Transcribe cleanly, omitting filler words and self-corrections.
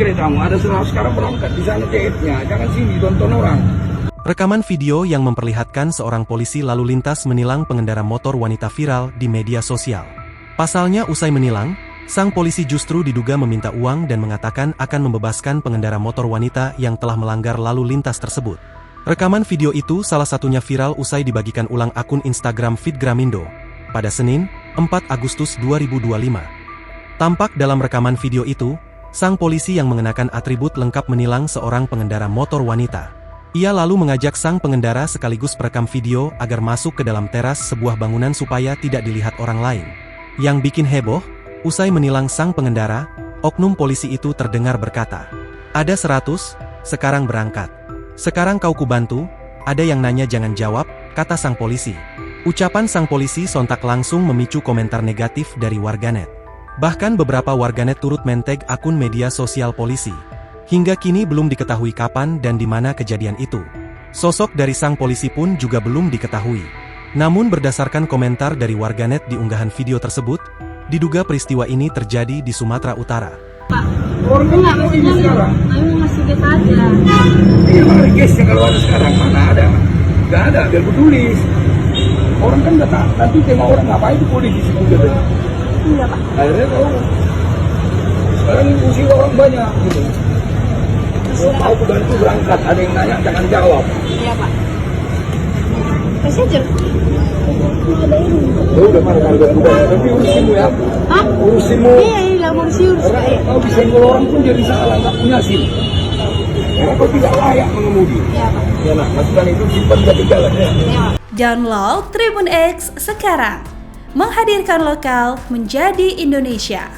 keretamu, ada sekarang berangkat di sana TF-nya, jangan sini tonton orang. Rekaman video yang memperlihatkan seorang polisi lalu lintas menilang pengendara motor wanita viral di media sosial. Pasalnya usai menilang, sang polisi justru diduga meminta uang dan mengatakan akan membebaskan pengendara motor wanita yang telah melanggar lalu lintas tersebut. Rekaman video itu salah satunya viral usai dibagikan ulang akun Instagram Fitgramindo pada Senin, 4 Agustus 2025. Tampak dalam rekaman video itu, sang polisi yang mengenakan atribut lengkap menilang seorang pengendara motor wanita. Ia lalu mengajak sang pengendara sekaligus perekam video agar masuk ke dalam teras sebuah bangunan supaya tidak dilihat orang lain. Yang bikin heboh, usai menilang sang pengendara, oknum polisi itu terdengar berkata, "Ada 100, sekarang berangkat. Sekarang kau kubantu, ada yang nanya jangan jawab," kata sang polisi. Ucapan sang polisi sontak langsung memicu komentar negatif dari warganet. Bahkan beberapa warganet turut mentag akun media sosial polisi. Hingga kini belum diketahui kapan dan di mana kejadian itu. Sosok dari sang polisi pun juga belum diketahui. Namun berdasarkan komentar dari warganet di unggahan video tersebut, diduga peristiwa ini terjadi di Sumatera Utara. Pak, enggak, maksudnya kami masih kita aja. Iya, mana guysnya kalau ada sekarang, mana ada? Gak ada, biar tulis. Orang kan gak tahu, nanti tema orang ngapain itu politisi juga. Iya Pak. Akhirnya kalau sekarang usia orang banyak gitu. Mau bantu berangkat, ada yang nanya jangan jawab. Iya Pak. Kasih aja. Ya udah mana kalau tapi urusinmu ya. Hah? Urusinmu. Iya, iya, urus. Karena kau bisa orang pun jadi salah, nggak punya SIM. Karena kau tidak layak mengemudi. Iya Pak. Ya nah, masukan itu simpan di jalan ya. Iya Pak. Download Tribun X sekarang. Menghadirkan lokal menjadi Indonesia.